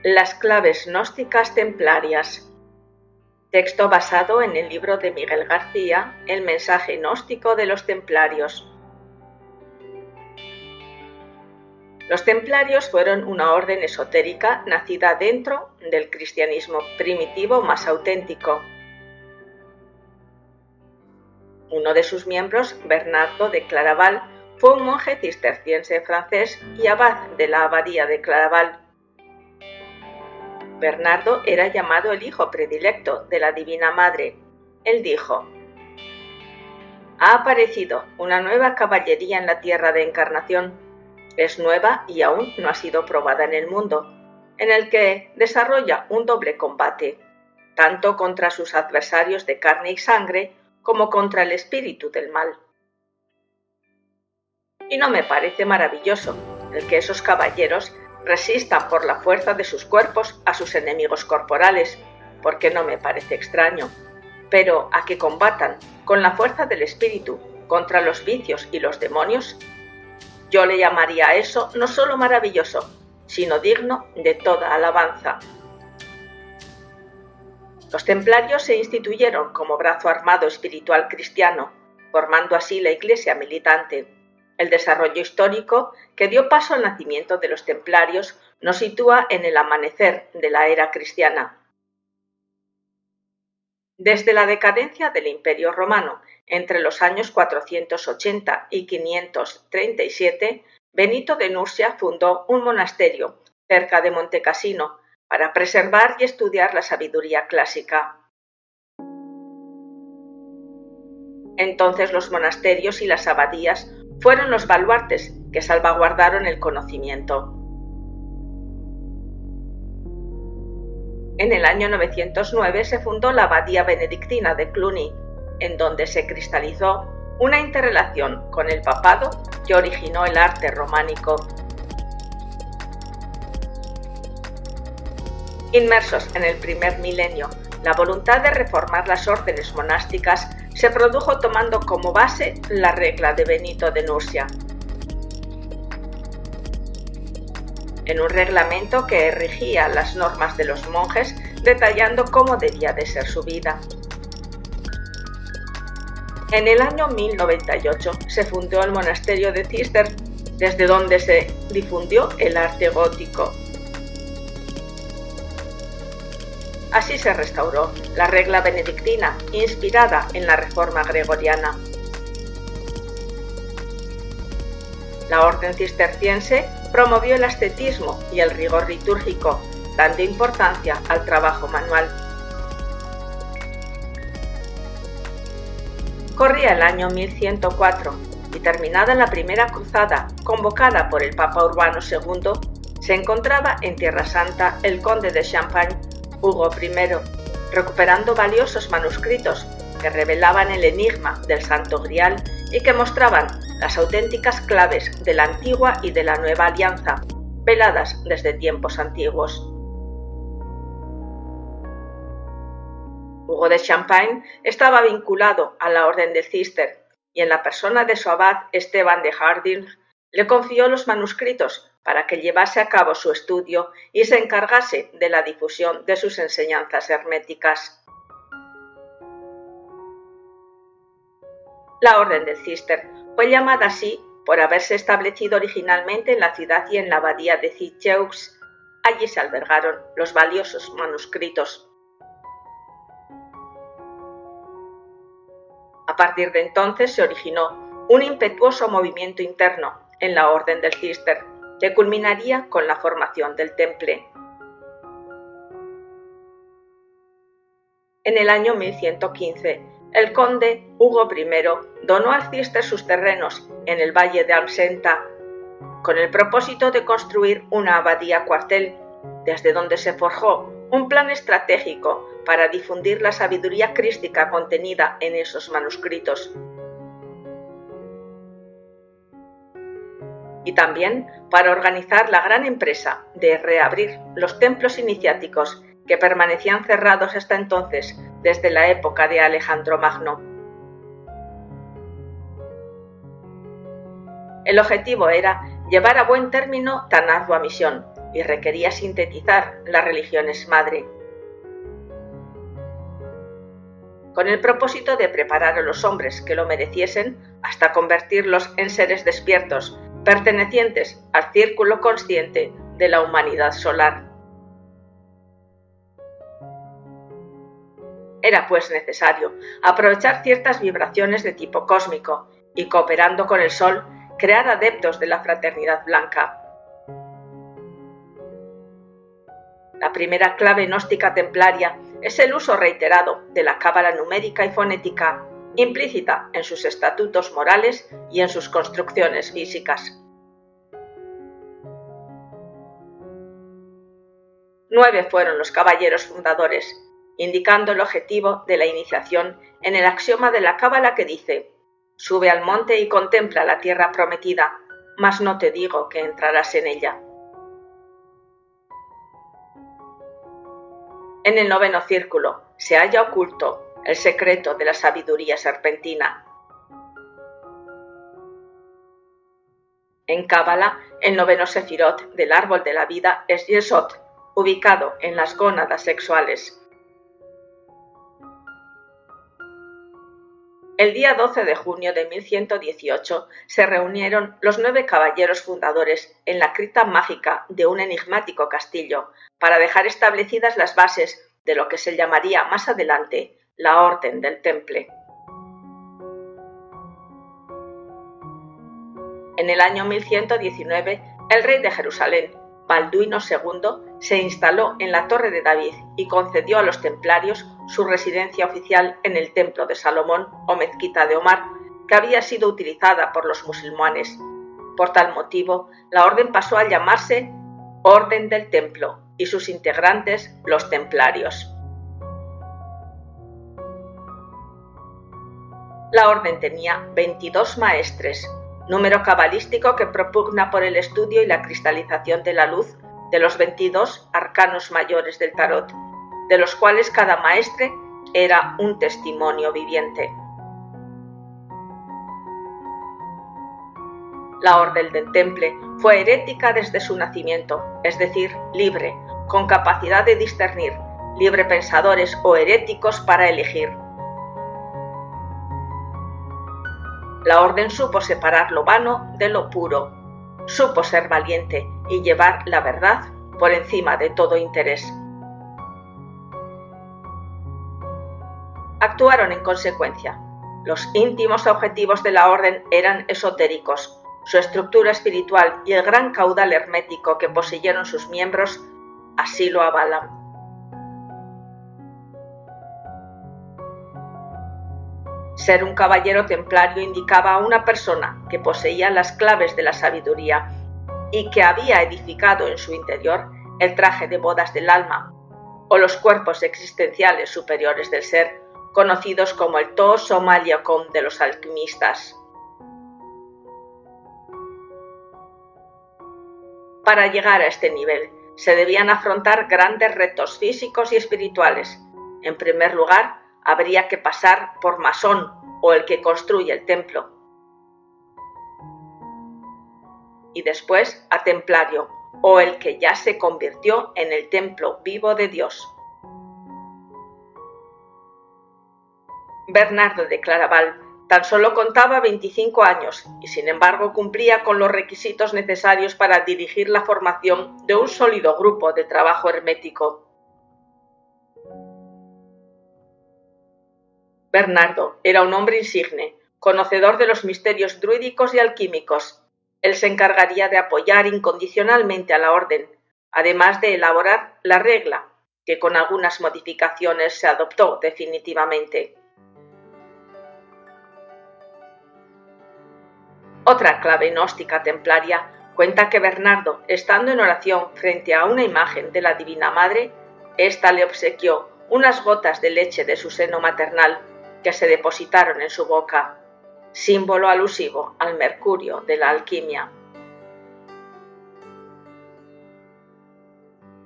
Las claves gnósticas templarias. Texto basado en el libro de Miguel García, El mensaje gnóstico de los templarios. Los templarios fueron una orden esotérica nacida dentro del cristianismo primitivo más auténtico. Uno de sus miembros, Bernardo de Claraval, fue un monje cisterciense francés y abad de la abadía de Claraval. Bernardo era llamado el hijo predilecto de la Divina Madre. Él dijo: «Ha aparecido una nueva caballería en la tierra de encarnación. Es nueva y aún no ha sido probada en el mundo, en el que desarrolla un doble combate, tanto contra sus adversarios de carne y sangre como contra el espíritu del mal. Y no me parece maravilloso el que esos caballeros resistan por la fuerza de sus cuerpos a sus enemigos corporales, porque no me parece extraño, pero a que combatan con la fuerza del espíritu contra los vicios y los demonios, yo le llamaría a eso no solo maravilloso, sino digno de toda alabanza». Los templarios se instituyeron como brazo armado espiritual cristiano, formando así la Iglesia militante. El desarrollo histórico que dio paso al nacimiento de los templarios nos sitúa en el amanecer de la era cristiana. Desde la decadencia del Imperio Romano, entre los años 480 y 537, Benito de Nursia fundó un monasterio cerca de Montecassino para preservar y estudiar la sabiduría clásica. Entonces los monasterios y las abadías fueron los baluartes que salvaguardaron el conocimiento. En el año 909 se fundó la abadía benedictina de Cluny, en donde se cristalizó una interrelación con el papado que originó el arte románico. Inmersos en el primer milenio, la voluntad de reformar las órdenes monásticas se produjo tomando como base la regla de Benito de Nursia, en un reglamento que regía las normas de los monjes, detallando cómo debía de ser su vida. En el año 1098 se fundó el monasterio de Císter, desde donde se difundió el arte gótico. Así se restauró la regla benedictina, inspirada en la Reforma gregoriana. La orden cisterciense promovió el ascetismo y el rigor litúrgico, dando importancia al trabajo manual. Corría el año 1104 y, terminada la primera cruzada convocada por el Papa Urbano II, se encontraba en Tierra Santa el conde de Champagne, Hugo I, recuperando valiosos manuscritos que revelaban el enigma del Santo Grial y que mostraban las auténticas claves de la antigua y de la nueva alianza, veladas desde tiempos antiguos. Hugo de Champagne estaba vinculado a la Orden del Císter y en la persona de su abad Esteban de Harding le confió los manuscritos para que llevase a cabo su estudio y se encargase de la difusión de sus enseñanzas herméticas. La Orden del Císter fue llamada así por haberse establecido originalmente en la ciudad y en la abadía de Cîteaux. Allí se albergaron los valiosos manuscritos. A partir de entonces se originó un impetuoso movimiento interno en la Orden del Císter, que culminaría con la formación del Temple. En el año 1115, el conde Hugo I donó al Císter sus terrenos en el valle de Almsenta, con el propósito de construir una abadía cuartel, desde donde se forjó un plan estratégico para difundir la sabiduría crística contenida en esos manuscritos. Y también para organizar la gran empresa de reabrir los templos iniciáticos que permanecían cerrados hasta entonces desde la época de Alejandro Magno. El objetivo era llevar a buen término tan ardua misión y requería sintetizar las religiones madre, con el propósito de preparar a los hombres que lo mereciesen hasta convertirlos en seres despiertos, pertenecientes al círculo consciente de la humanidad solar. Era pues necesario aprovechar ciertas vibraciones de tipo cósmico y, cooperando con el Sol, crear adeptos de la fraternidad blanca. La primera clave gnóstica templaria es el uso reiterado de la cábala numérica y fonética, implícita en sus estatutos morales y en sus construcciones físicas. 9 fueron los caballeros fundadores, indicando el objetivo de la iniciación en el axioma de la cábala que dice: «Sube al monte y contempla la tierra prometida, mas no te digo que entrarás en ella». En el 9º círculo se halla oculto el secreto de la sabiduría serpentina. En cábala, el 9º sefirot del árbol de la vida es Yesod, ubicado en las gónadas sexuales. El día 12 de junio de 1118 se reunieron los 9 caballeros fundadores en la cripta mágica de un enigmático castillo para dejar establecidas las bases de lo que se llamaría más adelante la Orden del Temple. En el año 1119, el rey de Jerusalén, Balduino II, se instaló en la Torre de David y concedió a los templarios su residencia oficial en el Templo de Salomón o Mezquita de Omar, que había sido utilizada por los musulmanes. Por tal motivo, la orden pasó a llamarse Orden del Templo y sus integrantes los templarios. La orden tenía 22 maestres, número cabalístico que propugna por el estudio y la cristalización de la luz de los 22 arcanos mayores del tarot, de los cuales cada maestre era un testimonio viviente. La Orden del Temple fue herética desde su nacimiento, es decir, libre, con capacidad de discernir, libre pensadores o heréticos para elegir. La orden supo separar lo vano de lo puro, supo ser valiente y llevar la verdad por encima de todo interés. Actuaron en consecuencia. Los íntimos objetivos de la orden eran esotéricos. Su estructura espiritual y el gran caudal hermético que poseyeron sus miembros así lo avalan. Ser un caballero templario indicaba a una persona que poseía las claves de la sabiduría y que había edificado en su interior el traje de bodas del alma o los cuerpos existenciales superiores del ser, conocidos como el To Soma Liakom de los alquimistas. Para llegar a este nivel, se debían afrontar grandes retos físicos y espirituales. En primer lugar, habría que pasar por masón o el que construye el templo, y después a templario o el que ya se convirtió en el templo vivo de Dios. Bernardo de Claraval tan solo contaba 25 años y sin embargo cumplía con los requisitos necesarios para dirigir la formación de un sólido grupo de trabajo hermético. Bernardo era un hombre insigne, conocedor de los misterios druídicos y alquímicos. Él se encargaría de apoyar incondicionalmente a la orden, además de elaborar la regla, que con algunas modificaciones se adoptó definitivamente. Otra clave gnóstica templaria cuenta que Bernardo, estando en oración frente a una imagen de la Divina Madre, ésta le obsequió unas gotas de leche de su seno maternal que se depositaron en su boca, símbolo alusivo al mercurio de la alquimia.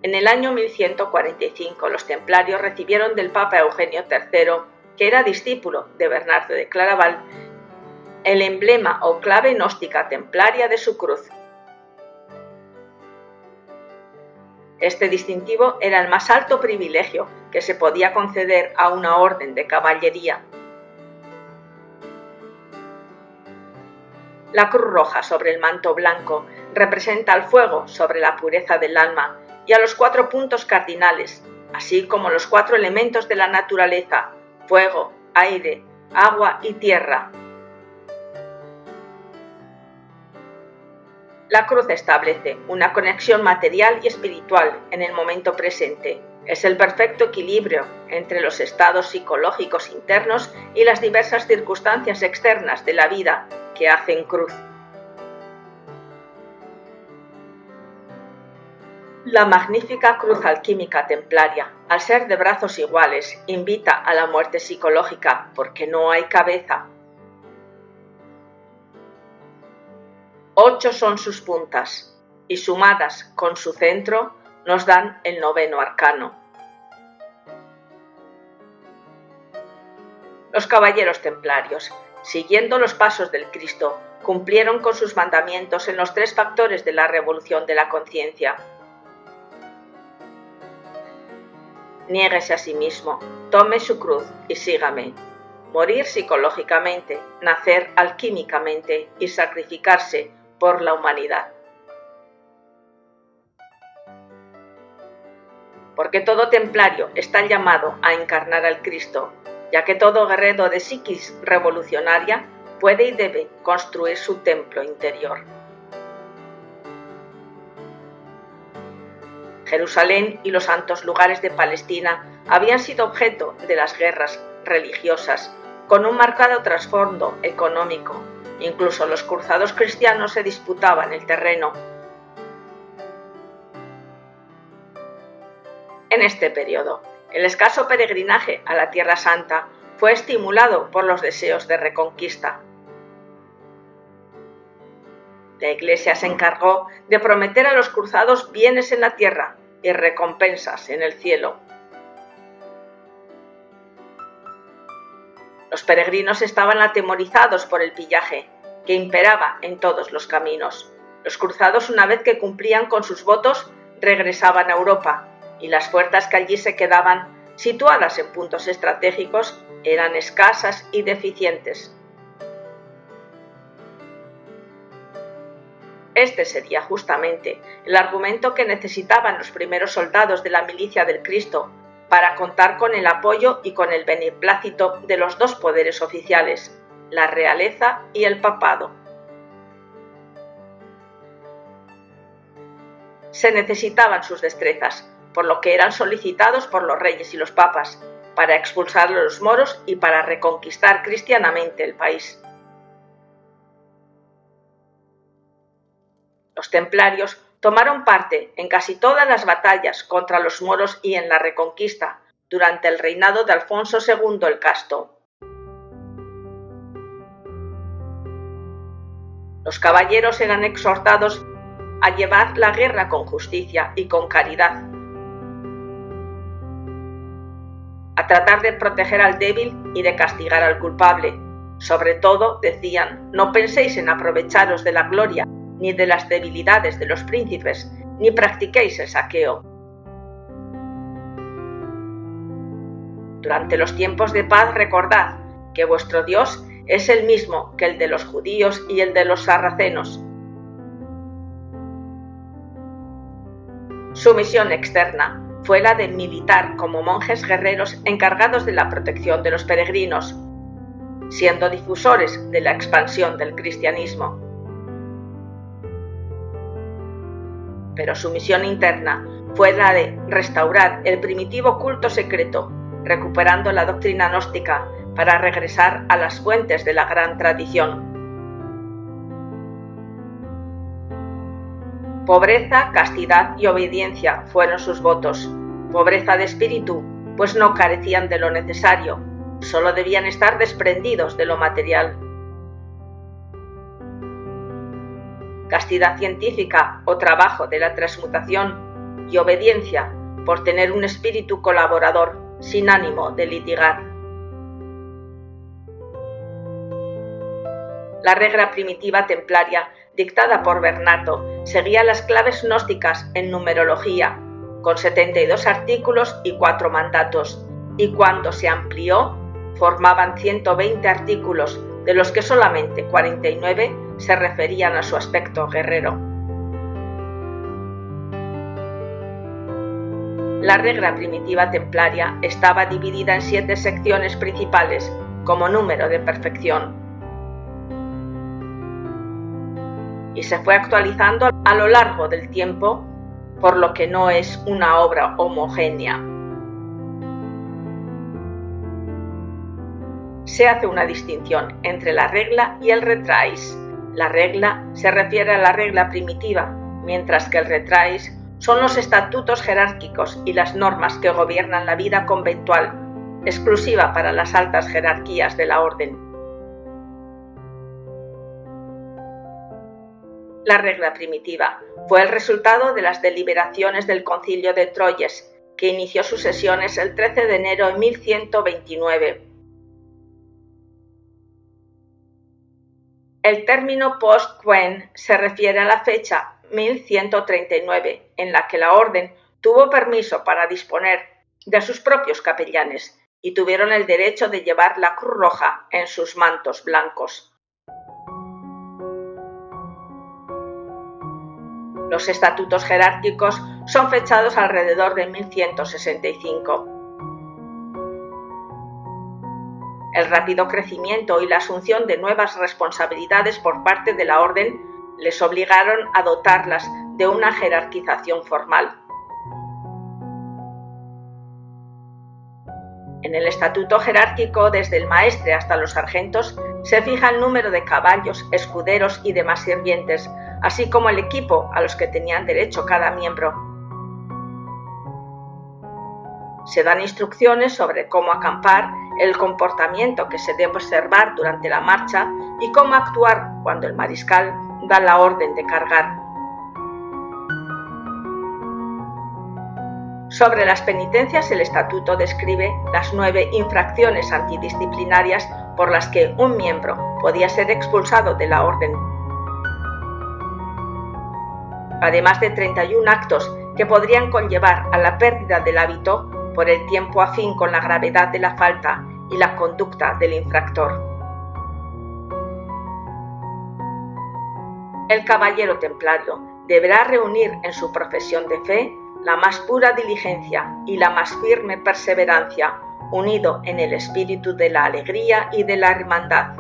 En el año 1145 los templarios recibieron del Papa Eugenio III, que era discípulo de Bernardo de Claraval, el emblema o clave gnóstica templaria de su cruz. Este distintivo era el más alto privilegio que se podía conceder a una orden de caballería. La cruz roja sobre el manto blanco representa al fuego sobre la pureza del alma y a los 4 puntos cardinales, así como los 4 elementos de la naturaleza: fuego, aire, agua y tierra. La cruz establece una conexión material y espiritual en el momento presente. Es el perfecto equilibrio entre los estados psicológicos internos y las diversas circunstancias externas de la vida que hacen cruz. La magnífica cruz alquímica templaria, al ser de brazos iguales, invita a la muerte psicológica porque no hay cabeza. 8 son sus puntas, y sumadas con su centro nos dan el 9º arcano. Los caballeros templarios, siguiendo los pasos del Cristo, cumplieron con sus mandamientos en los 3 factores de la revolución de la conciencia. Niéguese a sí mismo, tome su cruz y sígame. Morir psicológicamente, nacer alquímicamente y sacrificarse por la humanidad. Porque todo templario está llamado a encarnar al Cristo, ya que todo guerrero de psiquis revolucionaria puede y debe construir su templo interior. Jerusalén y los santos lugares de Palestina habían sido objeto de las guerras religiosas, con un marcado trasfondo económico. Incluso los cruzados cristianos se disputaban el terreno. En este periodo, el escaso peregrinaje a la Tierra Santa fue estimulado por los deseos de reconquista. La Iglesia se encargó de prometer a los cruzados bienes en la tierra y recompensas en el cielo. Los peregrinos estaban atemorizados por el pillaje, que imperaba en todos los caminos. Los cruzados, una vez que cumplían con sus votos, regresaban a Europa, y las fuerzas que allí se quedaban, situadas en puntos estratégicos, eran escasas y deficientes. Este sería justamente el argumento que necesitaban los primeros soldados de la milicia del Cristo para contar con el apoyo y con el beneplácito de los 2 poderes oficiales, la realeza y el papado. Se necesitaban sus destrezas, por lo que eran solicitados por los reyes y los papas, para expulsar a los moros y para reconquistar cristianamente el país. Los templarios tomaron parte en casi todas las batallas contra los moros y en la Reconquista, durante el reinado de Alfonso II el Casto. Los caballeros eran exhortados a llevar la guerra con justicia y con caridad, a tratar de proteger al débil y de castigar al culpable. Sobre todo, decían, no penséis en aprovecharos de la gloria ni de las debilidades de los príncipes, ni practiquéis el saqueo. Durante los tiempos de paz recordad que vuestro Dios es el mismo que el de los judíos y el de los sarracenos. Su misión externa fue la de militar como monjes guerreros encargados de la protección de los peregrinos, siendo difusores de la expansión del cristianismo. Pero su misión interna fue la de restaurar el primitivo culto secreto, recuperando la doctrina gnóstica para regresar a las fuentes de la gran tradición. Pobreza, castidad y obediencia fueron sus votos. Pobreza de espíritu, pues no carecían de lo necesario, solo debían estar desprendidos de lo material. Castidad científica o trabajo de la transmutación y obediencia por tener un espíritu colaborador sin ánimo de litigar. La regla primitiva templaria dictada por Bernardo seguía las claves gnósticas en numerología, con 72 artículos y 4 mandatos, y cuando se amplió, formaban 120 artículos, de los que solamente 49 se referían a su aspecto guerrero. La regla primitiva templaria estaba dividida en 7 secciones principales, como número de perfección, y se fue actualizando a lo largo del tiempo, por lo que no es una obra homogénea. Se hace una distinción entre la regla y el retrais. La regla se refiere a la regla primitiva, mientras que el retrais son los estatutos jerárquicos y las normas que gobiernan la vida conventual, exclusiva para las altas jerarquías de la orden. La regla primitiva fue el resultado de las deliberaciones del Concilio de Troyes, que inició sus sesiones el 13 de enero de 1129. El término post-quem se refiere a la fecha 1139, en la que la orden tuvo permiso para disponer de sus propios capellanes y tuvieron el derecho de llevar la cruz roja en sus mantos blancos. Los estatutos jerárquicos son fechados alrededor de 1165. El rápido crecimiento y la asunción de nuevas responsabilidades por parte de la orden les obligaron a dotarlas de una jerarquización formal. En el estatuto jerárquico, desde el maestre hasta los sargentos, se fija el número de caballos, escuderos y demás sirvientes, así como el equipo a los que tenían derecho cada miembro. Se dan instrucciones sobre cómo acampar, el comportamiento que se debe observar durante la marcha y cómo actuar cuando el mariscal da la orden de cargar. Sobre las penitencias, el estatuto describe las 9 infracciones antidisciplinarias por las que un miembro podía ser expulsado de la orden, además de 31 actos que podrían conllevar a la pérdida del hábito por el tiempo afín con la gravedad de la falta y la conducta del infractor. El caballero templario deberá reunir en su profesión de fe la más pura diligencia y la más firme perseverancia, unido en el espíritu de la alegría y de la hermandad.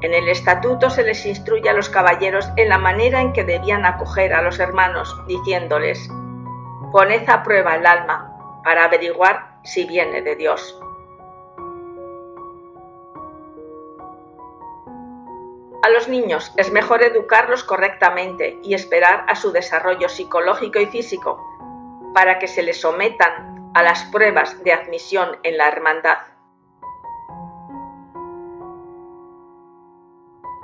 En el estatuto se les instruye a los caballeros en la manera en que debían acoger a los hermanos, diciéndoles: poned a prueba el alma para averiguar si viene de Dios. A los niños es mejor educarlos correctamente y esperar a su desarrollo psicológico y físico para que se les sometan a las pruebas de admisión en la hermandad.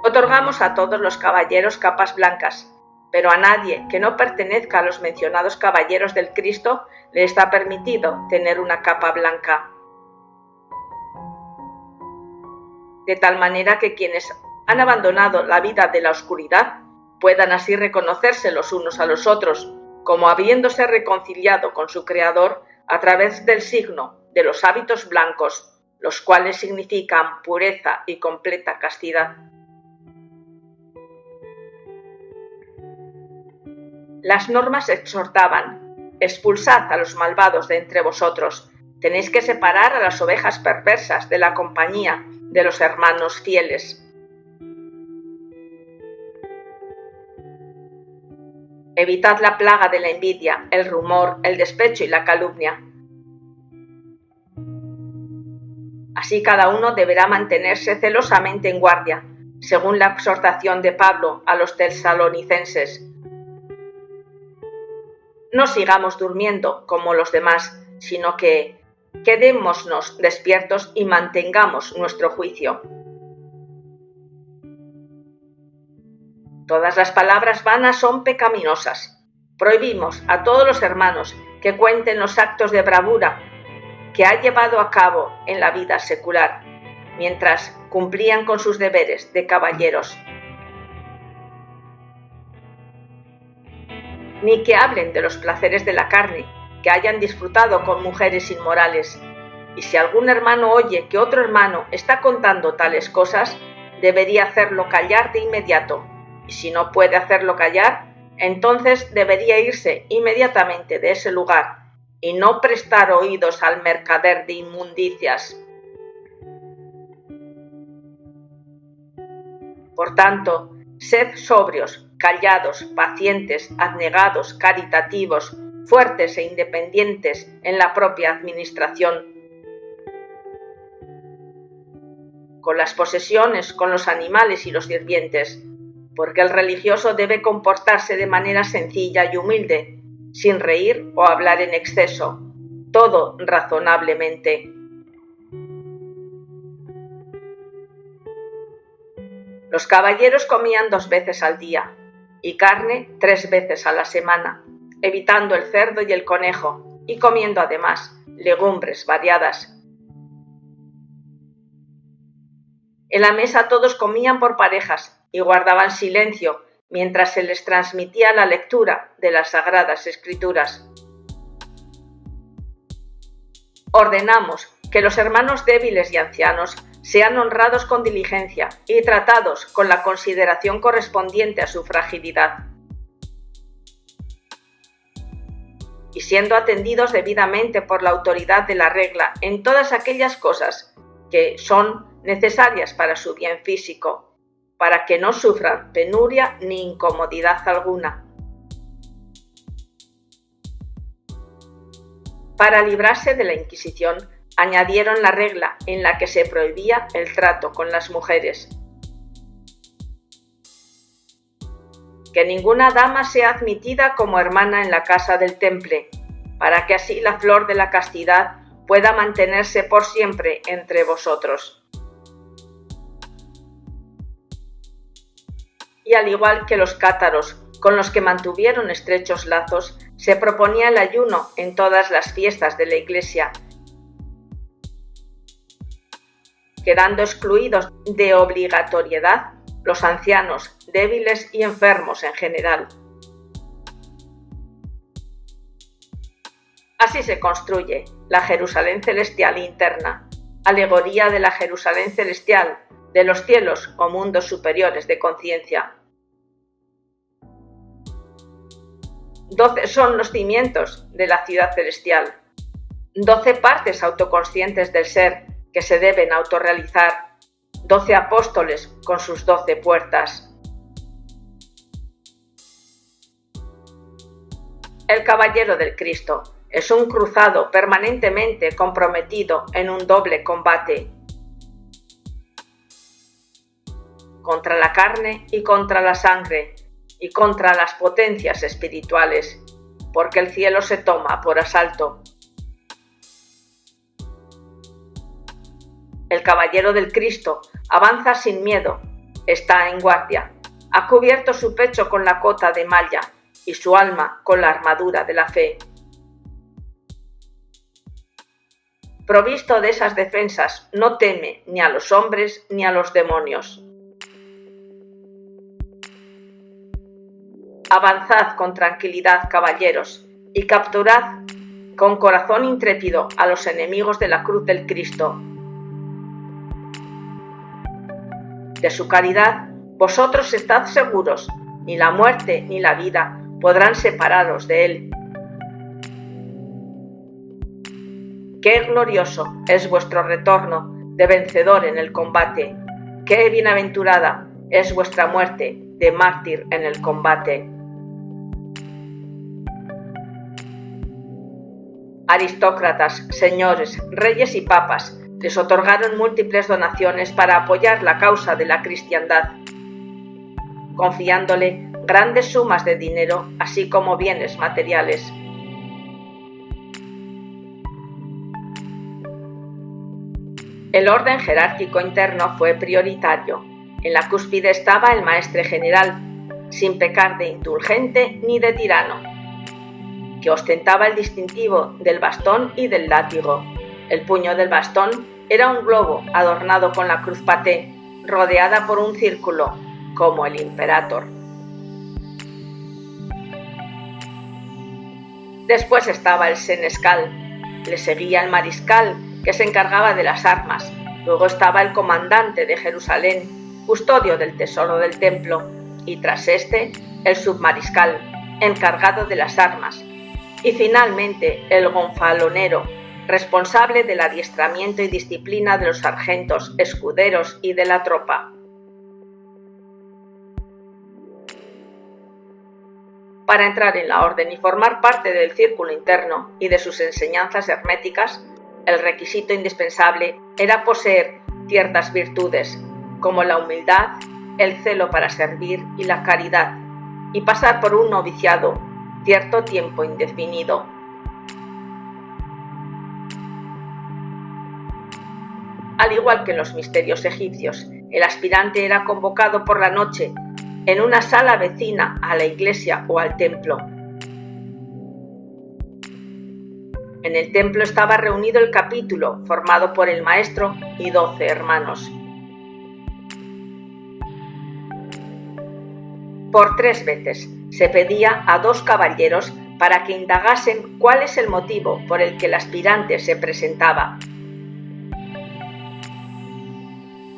Otorgamos a todos los caballeros capas blancas, pero a nadie que no pertenezca a los mencionados caballeros del Cristo le está permitido tener una capa blanca. De tal manera que quienes han abandonado la vida de la oscuridad puedan así reconocerse los unos a los otros, como habiéndose reconciliado con su Creador a través del signo de los hábitos blancos, los cuales significan pureza y completa castidad. Las normas exhortaban: expulsad a los malvados de entre vosotros, tenéis que separar a las ovejas perversas de la compañía de los hermanos fieles. Evitad la plaga de la envidia, el rumor, el despecho y la calumnia. Así cada uno deberá mantenerse celosamente en guardia, según la exhortación de Pablo a los tesalonicenses. No sigamos durmiendo como los demás, sino que quedémonos despiertos y mantengamos nuestro juicio. Todas las palabras vanas son pecaminosas. Prohibimos a todos los hermanos que cuenten los actos de bravura que ha llevado a cabo en la vida secular, mientras cumplían con sus deberes de caballeros. ni que hablen de los placeres de la carne, que hayan disfrutado con mujeres inmorales. Y si algún hermano oye que otro hermano está contando tales cosas, debería hacerlo callar de inmediato. Y si no puede hacerlo callar, entonces debería irse inmediatamente de ese lugar y no prestar oídos al mercader de inmundicias. Por tanto, sed sobrios, callados, pacientes, abnegados, caritativos, fuertes e independientes en la propia administración, con las posesiones, con los animales y los sirvientes, porque el religioso debe comportarse de manera sencilla y humilde, sin reír o hablar en exceso, todo razonablemente. Los caballeros comían 2 veces al día y carne 3 veces a la semana, evitando el cerdo y el conejo, y comiendo además legumbres variadas. En la mesa todos comían por parejas y guardaban silencio mientras se les transmitía la lectura de las Sagradas Escrituras. Ordenamos que los hermanos débiles y ancianos sean honrados con diligencia y tratados con la consideración correspondiente a su fragilidad, y siendo atendidos debidamente por la autoridad de la regla en todas aquellas cosas que son necesarias para su bien físico, para que no sufran penuria ni incomodidad alguna. Para librarse de la Inquisición, añadieron la regla en la que se prohibía el trato con las mujeres. Que ninguna dama sea admitida como hermana en la casa del temple, para que así la flor de la castidad pueda mantenerse por siempre entre vosotros. Y al igual que los cátaros, con los que mantuvieron estrechos lazos, se proponía el ayuno en todas las fiestas de la Iglesia, quedando excluidos de obligatoriedad los ancianos, débiles y enfermos en general. Así se construye la Jerusalén celestial interna, alegoría de la Jerusalén celestial, de los cielos o mundos superiores de conciencia. 12 son los cimientos de la ciudad celestial, 12 partes autoconscientes del ser que se deben autorrealizar, 12 apóstoles con sus 12 puertas. El caballero del Cristo es un cruzado permanentemente comprometido en un doble combate contra la carne y contra la sangre y contra las potencias espirituales, porque el cielo se toma por asalto. El caballero del Cristo avanza sin miedo, está en guardia, ha cubierto su pecho con la cota de malla y su alma con la armadura de la fe. Provisto de esas defensas, no teme ni a los hombres ni a los demonios. Avanzad con tranquilidad, caballeros, y capturad con corazón intrépido a los enemigos de la cruz del Cristo. De su caridad, vosotros estad seguros, ni la muerte ni la vida podrán separaros de él. Qué glorioso es vuestro retorno de vencedor en el combate. Qué bienaventurada es vuestra muerte de mártir en el combate. Aristócratas, señores, reyes y papas les otorgaron múltiples donaciones para apoyar la causa de la cristiandad, confiándole grandes sumas de dinero, así como bienes materiales. El orden jerárquico interno fue prioritario. En la cúspide estaba el maestre general, sin pecar de indulgente ni de tirano, que ostentaba el distintivo del bastón y del látigo. El puño del bastón era un globo adornado con la cruz paté, rodeada por un círculo, como el imperator. Después estaba el senescal, le seguía el mariscal, que se encargaba de las armas. Luego estaba el comandante de Jerusalén, custodio del tesoro del templo, y tras este, el submariscal, encargado de las armas. Y finalmente, el gonfalonero, responsable del adiestramiento y disciplina de los sargentos, escuderos y de la tropa. Para entrar en la orden y formar parte del círculo interno y de sus enseñanzas herméticas, el requisito indispensable era poseer ciertas virtudes, como la humildad, el celo para servir y la caridad, y pasar por un noviciado cierto tiempo indefinido. Al igual que en los misterios egipcios, el aspirante era convocado por la noche en una sala vecina a la iglesia o al templo. En el templo estaba reunido el capítulo, formado por el maestro y 12 hermanos. Por 3 veces se pedía a 2 caballeros para que indagasen cuál es el motivo por el que el aspirante se presentaba.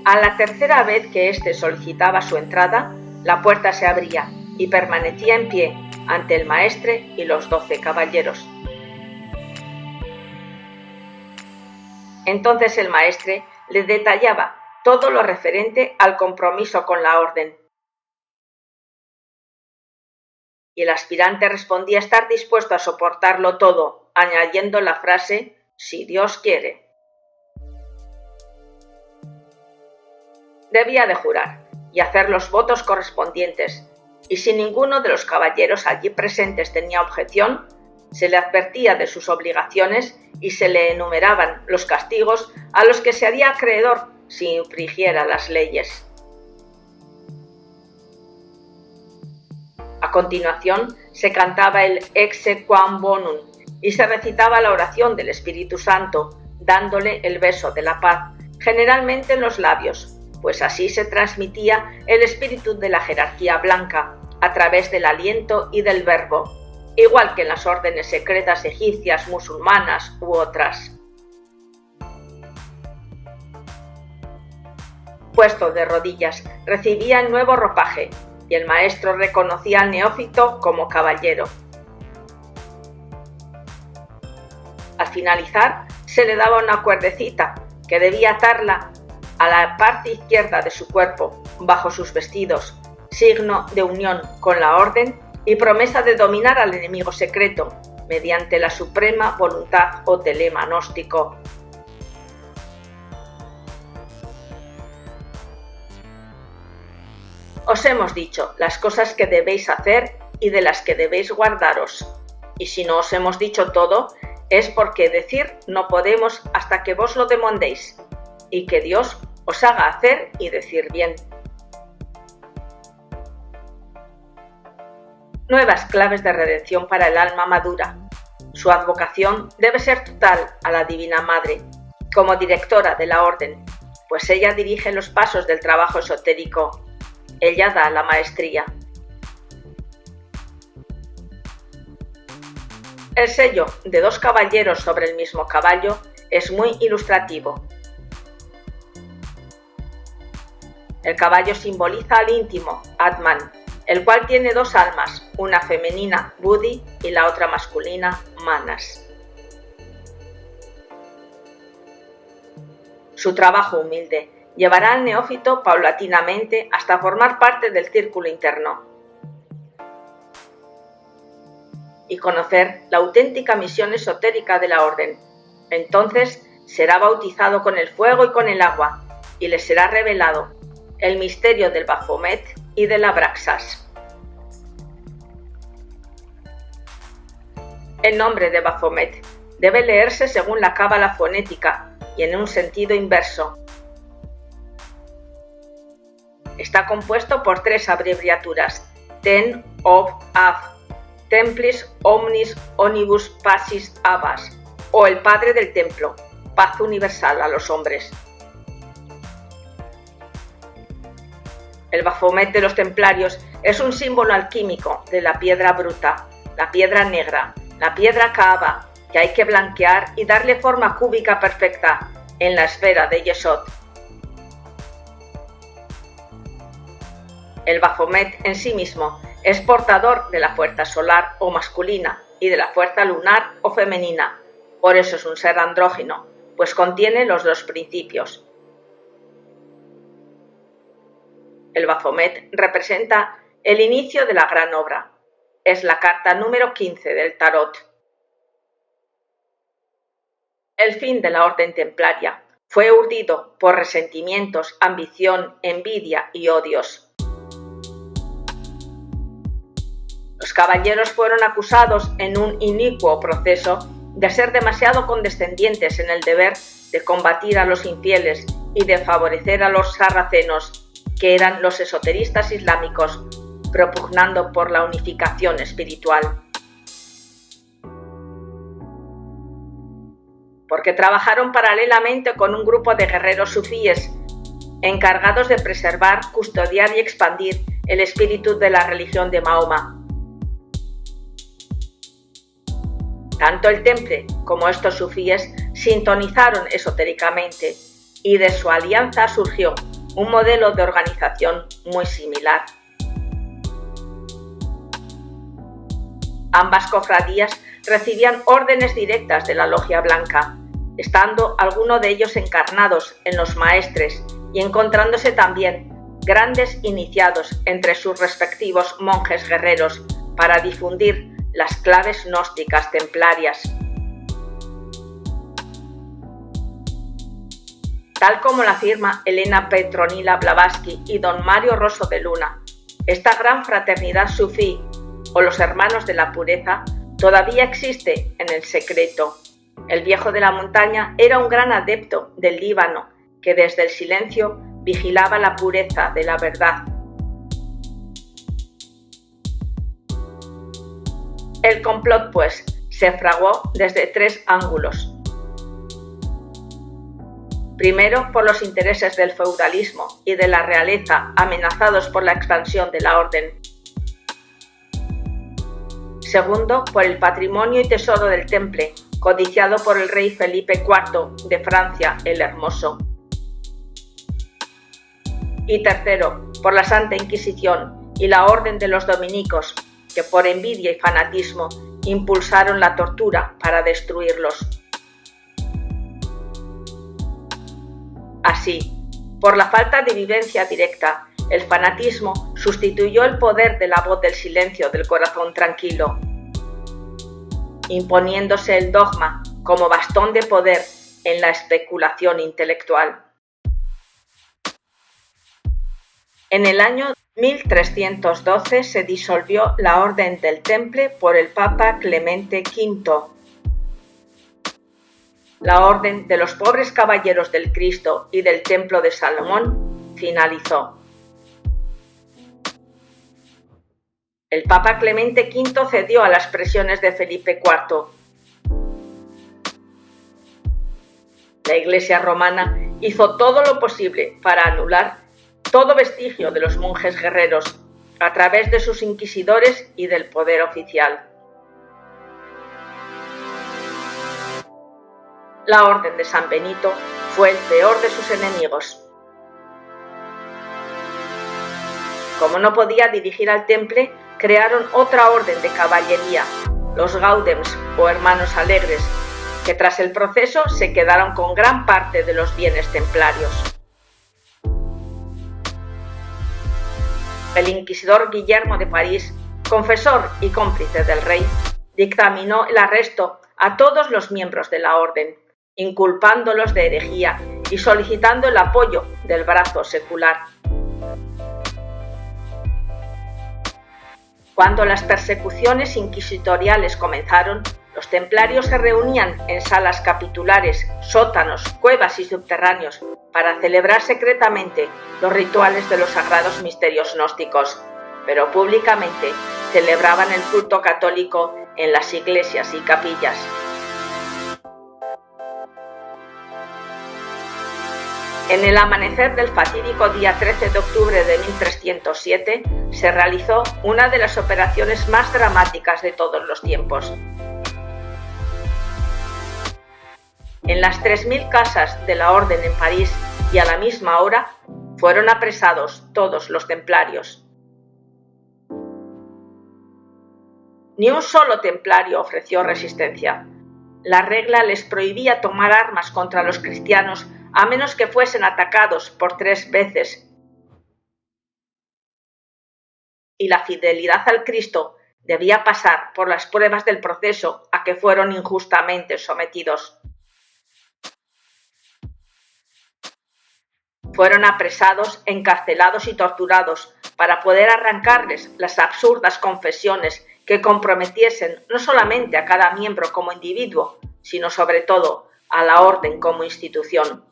A la tercera vez que éste solicitaba su entrada, la puerta se abría y permanecía en pie ante el maestre y los 12 caballeros. Entonces el maestre le detallaba todo lo referente al compromiso con la orden. Y el aspirante respondía estar dispuesto a soportarlo todo, añadiendo la frase «si Dios quiere». Debía de jurar y hacer los votos correspondientes, y si ninguno de los caballeros allí presentes tenía objeción, se le advertía de sus obligaciones y se le enumeraban los castigos a los que se haría acreedor si infringiera las leyes. A continuación se cantaba el Ecce Quam Bonum y se recitaba la oración del Espíritu Santo, dándole el beso de la paz, generalmente en los labios, pues así se transmitía el espíritu de la jerarquía blanca a través del aliento y del verbo, igual que en las órdenes secretas egipcias, musulmanas u otras. Puesto de rodillas, recibía el nuevo ropaje y el maestro reconocía al neófito como caballero. Al finalizar, se le daba una cuerdecita que debía atarla a la parte izquierda de su cuerpo, bajo sus vestidos, signo de unión con la orden y promesa de dominar al enemigo secreto, mediante la suprema voluntad o telema gnóstico. Os hemos dicho las cosas que debéis hacer y de las que debéis guardaros, y si no os hemos dicho todo, es porque decir no podemos hasta que vos lo demandéis, y que Dios os haga hacer y decir bien. Nuevas claves de redención para el alma madura. Su advocación debe ser total a la Divina Madre, como directora de la Orden, pues ella dirige los pasos del trabajo esotérico. Ella da la maestría. El sello de 2 caballeros sobre el mismo caballo es muy ilustrativo. El caballo simboliza al íntimo, Atman, el cual tiene 2 almas, una femenina, Buddhi, y la otra masculina, Manas. Su trabajo humilde llevará al neófito paulatinamente hasta formar parte del círculo interno y conocer la auténtica misión esotérica de la orden. Entonces será bautizado con el fuego y con el agua, y le será revelado el misterio del Baphomet y del Abraxas. El nombre de Baphomet debe leerse según la cábala fonética y en un sentido inverso. Está compuesto por 3 abreviaturas: Ten, Of, Af, Templis Omnis Onibus Pacis Abbas, o el Padre del Templo, paz universal a los hombres. El Baphomet de los templarios es un símbolo alquímico de la piedra bruta, la piedra negra, la piedra Kaaba, que hay que blanquear y darle forma cúbica perfecta en la esfera de Yesod. El Baphomet en sí mismo es portador de la fuerza solar o masculina y de la fuerza lunar o femenina, por eso es un ser andrógino, pues contiene los dos principios. El Baphomet representa el inicio de la gran obra. Es la carta número 15 del Tarot. El fin de la orden templaria fue urdido por resentimientos, ambición, envidia y odios. Los caballeros fueron acusados en un inicuo proceso de ser demasiado condescendientes en el deber de combatir a los infieles y de favorecer a los sarracenos, que eran los esoteristas islámicos, propugnando por la unificación espiritual. Porque trabajaron paralelamente con un grupo de guerreros sufíes, encargados de preservar, custodiar y expandir el espíritu de la religión de Mahoma. Tanto el temple como estos sufíes sintonizaron esotéricamente y de su alianza surgió un modelo de organización muy similar. Ambas cofradías recibían órdenes directas de la Logia Blanca, estando algunos de ellos encarnados en los maestres y encontrándose también grandes iniciados entre sus respectivos monjes guerreros para difundir las claves gnósticas templarias. Tal como la afirma Elena Petronila Blavatsky y don Mario Rosso de Luna, esta gran fraternidad sufí, o los hermanos de la pureza, todavía existe en el secreto. El viejo de la montaña era un gran adepto del Líbano, que desde el silencio vigilaba la pureza de la verdad. El complot, pues, se fraguó desde tres ángulos. Primero, por los intereses del feudalismo y de la realeza amenazados por la expansión de la orden. Segundo, por el patrimonio y tesoro del temple, codiciado por el rey Felipe IV de Francia el Hermoso. Y tercero, por la Santa Inquisición y la Orden de los Dominicos, que por envidia y fanatismo impulsaron la tortura para destruirlos. Así, por la falta de vivencia directa, el fanatismo sustituyó el poder de la voz del silencio del corazón tranquilo, imponiéndose el dogma como bastón de poder en la especulación intelectual. En el año 1312 se disolvió la Orden del Temple por el Papa Clemente V. La Orden de los Pobres Caballeros del Cristo y del Templo de Salomón finalizó. El Papa Clemente V cedió a las presiones de Felipe IV. La Iglesia romana hizo todo lo posible para anular todo vestigio de los monjes guerreros a través de sus inquisidores y del poder oficial. La Orden de San Benito fue el peor de sus enemigos. Como no podía dirigir al temple, crearon otra orden de caballería, los Gaudems o Hermanos Alegres, que tras el proceso se quedaron con gran parte de los bienes templarios. El inquisidor Guillermo de París, confesor y cómplice del rey, dictaminó el arresto a todos los miembros de la orden, inculpándolos de herejía y solicitando el apoyo del brazo secular. Cuando las persecuciones inquisitoriales comenzaron, los templarios se reunían en salas capitulares, sótanos, cuevas y subterráneos para celebrar secretamente los rituales de los sagrados misterios gnósticos, pero públicamente celebraban el culto católico en las iglesias y capillas. En el amanecer del fatídico día 13 de octubre de 1307 se realizó una de las operaciones más dramáticas de todos los tiempos. en las 3000 casas de la Orden en París y a la misma hora fueron apresados todos los templarios. Ni un solo templario ofreció resistencia. La regla les prohibía tomar armas contra los cristianos a menos que fuesen atacados por 3 veces. Y la fidelidad al Cristo debía pasar por las pruebas del proceso a que fueron injustamente sometidos. Fueron apresados, encarcelados y torturados para poder arrancarles las absurdas confesiones que comprometiesen no solamente a cada miembro como individuo, sino sobre todo a la orden como institución.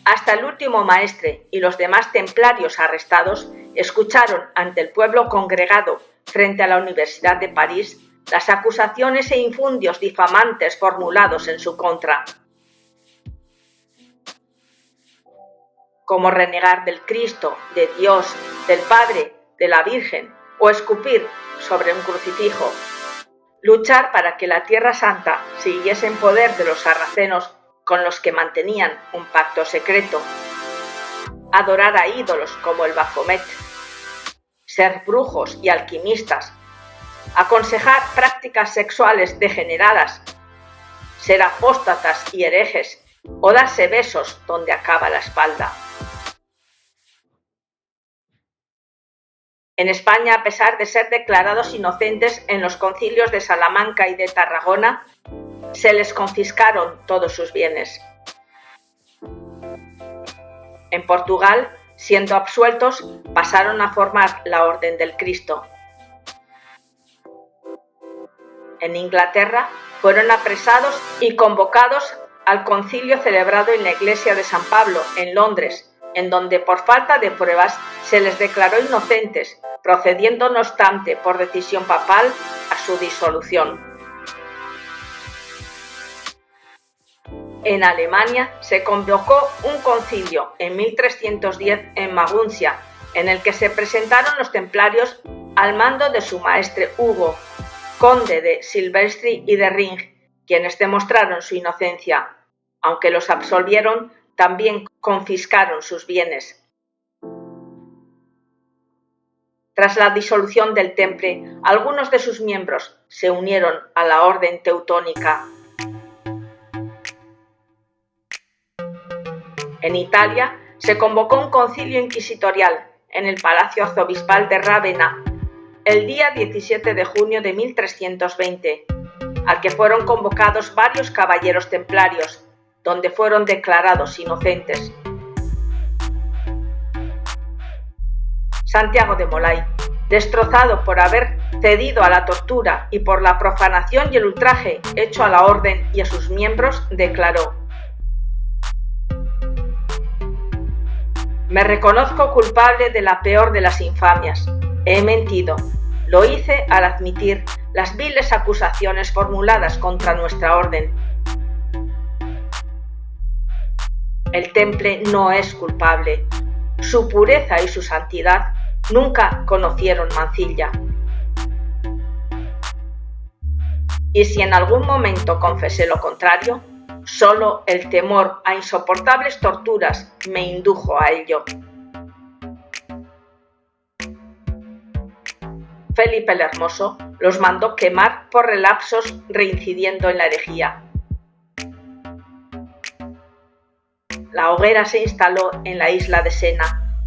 Hasta el último maestre y los demás templarios arrestados escucharon ante el pueblo congregado frente a la Universidad de París las acusaciones e infundios difamantes formulados en su contra. Como renegar del Cristo, de Dios, del Padre, de la Virgen, o escupir sobre un crucifijo. Luchar para que la Tierra Santa siguiese en poder de los sarracenos con los que mantenían un pacto secreto. Adorar a ídolos como el Baphomet. Ser brujos y alquimistas. Aconsejar prácticas sexuales degeneradas. Ser apóstatas y herejes. O darse besos donde acaba la espalda. En España, a pesar de ser declarados inocentes en los concilios de Salamanca y de Tarragona, se les confiscaron todos sus bienes. En Portugal, siendo absueltos, pasaron a formar la Orden del Cristo. En Inglaterra, fueron apresados y convocados al concilio celebrado en la iglesia de San Pablo, en Londres, en donde por falta de pruebas se les declaró inocentes, procediendo no obstante por decisión papal a su disolución. En Alemania se convocó un concilio en 1310 en Maguncia, en el que se presentaron los templarios al mando de su maestre Hugo, conde de Silvestri y de Ring, quienes demostraron su inocencia. Aunque los absolvieron, también confiscaron sus bienes. Tras la disolución del Temple, algunos de sus miembros se unieron a la Orden Teutónica. En Italia se convocó un concilio inquisitorial en el Palacio Arzobispal de Rávena el día 17 de junio de 1320, al que fueron convocados varios caballeros templarios, donde fueron declarados inocentes. Santiago de Molay, destrozado por haber cedido a la tortura y por la profanación y el ultraje hecho a la orden y a sus miembros, declaró: «Me reconozco culpable de la peor de las infamias. He mentido. Lo hice al admitir las viles acusaciones formuladas contra nuestra orden. El Temple no es culpable. Su pureza y su santidad nunca conocieron mancilla. Y si en algún momento confesé lo contrario, solo el temor a insoportables torturas me indujo a ello». Felipe el Hermoso los mandó quemar por relapsos, reincidiendo en la herejía. La hoguera se instaló en la isla de Sena,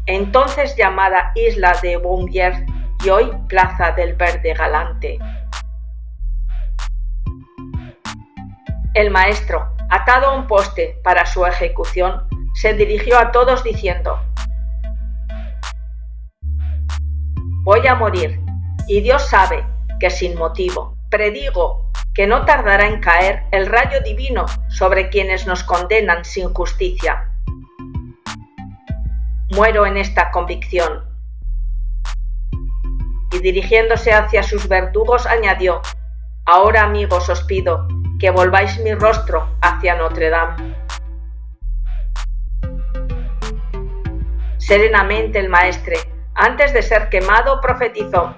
entonces llamada Isla de Bouvier y hoy Plaza del Verde Galante. El maestro, atado a un poste para su ejecución, se dirigió a todos diciendo: «Voy a morir, y Dios sabe que sin motivo. Predigo que no tardará en caer el rayo divino sobre quienes nos condenan sin justicia. Muero en esta convicción». Y dirigiéndose hacia sus verdugos añadió: «Ahora, amigos, os pido que volváis mi rostro hacia Notre Dame». Serenamente el maestre, antes de ser quemado, profetizó: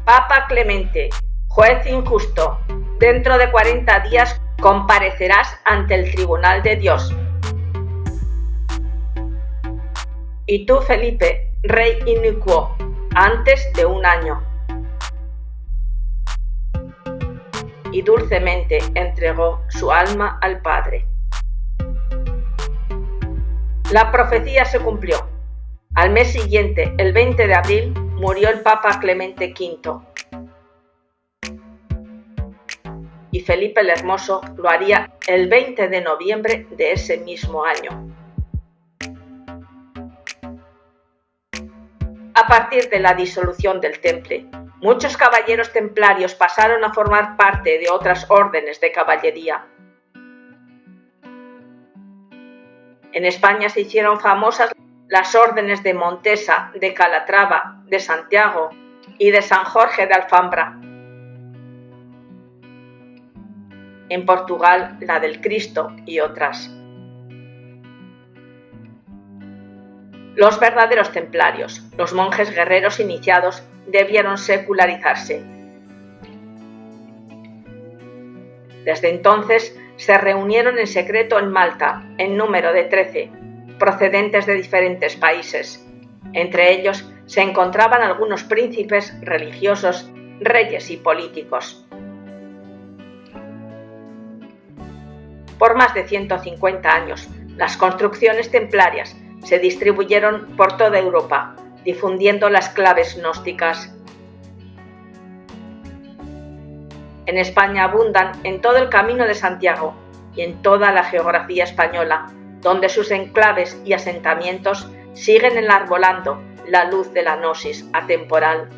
Papa Clemente, juez injusto, dentro de 40 días comparecerás ante el tribunal de Dios. Y tú, Felipe, rey inicuo, antes de 1 año. Y dulcemente entregó su alma al Padre. La profecía se cumplió. Al mes siguiente, el 20 de abril, murió el Papa Clemente V. Y Felipe el Hermoso lo haría el 20 de noviembre de ese mismo año. A partir de la disolución del Temple, muchos caballeros templarios pasaron a formar parte de otras órdenes de caballería. En España se hicieron famosas las órdenes de Montesa, de Calatrava, de Santiago y de San Jorge de Alfambra. En Portugal, la del Cristo y otras. Los verdaderos templarios, los monjes guerreros iniciados, debieron secularizarse. Desde entonces se reunieron en secreto en Malta, en número de 13, procedentes de diferentes países. Entre ellos se encontraban algunos príncipes religiosos, reyes y políticos. Por más de 150 años, las construcciones templarias se distribuyeron por toda Europa, difundiendo las claves gnósticas. En España abundan en todo el Camino de Santiago y en toda la geografía española, donde sus enclaves y asentamientos siguen enarbolando la luz de la gnosis atemporal.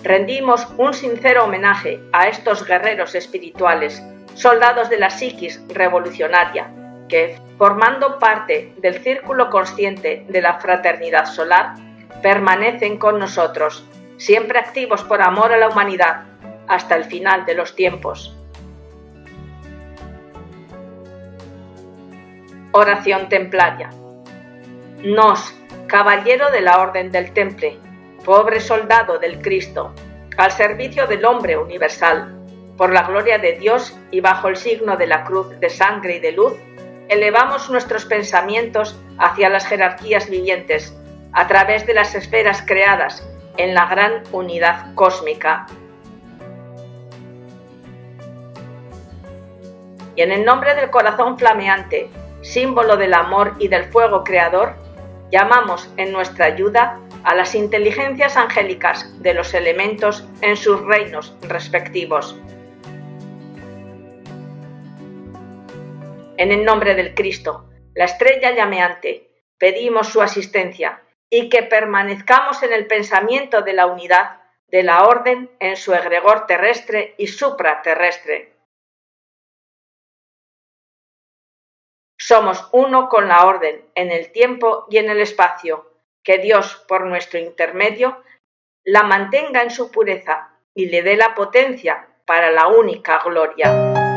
Rendimos un sincero homenaje a estos guerreros espirituales, soldados de la psiquis revolucionaria, que, formando parte del círculo consciente de la fraternidad solar, permanecen con nosotros, siempre activos por amor a la humanidad, hasta el final de los tiempos. Oración templaria. Nos, caballero de la Orden del Temple, pobre soldado del Cristo, al servicio del hombre universal, por la gloria de Dios y bajo el signo de la cruz de sangre y de luz, elevamos nuestros pensamientos hacia las jerarquías vivientes, a través de las esferas creadas en la gran unidad cósmica. Y en el nombre del corazón flameante, símbolo del amor y del fuego creador, llamamos en nuestra ayuda a las inteligencias angélicas de los elementos en sus reinos respectivos. En el nombre del Cristo, la estrella llameante, pedimos su asistencia y que permanezcamos en el pensamiento de la unidad de la orden en su egregor terrestre y supraterrestre. Somos uno con la orden en el tiempo y en el espacio, que Dios, por nuestro intermedio, la mantenga en su pureza y le dé la potencia para la única gloria.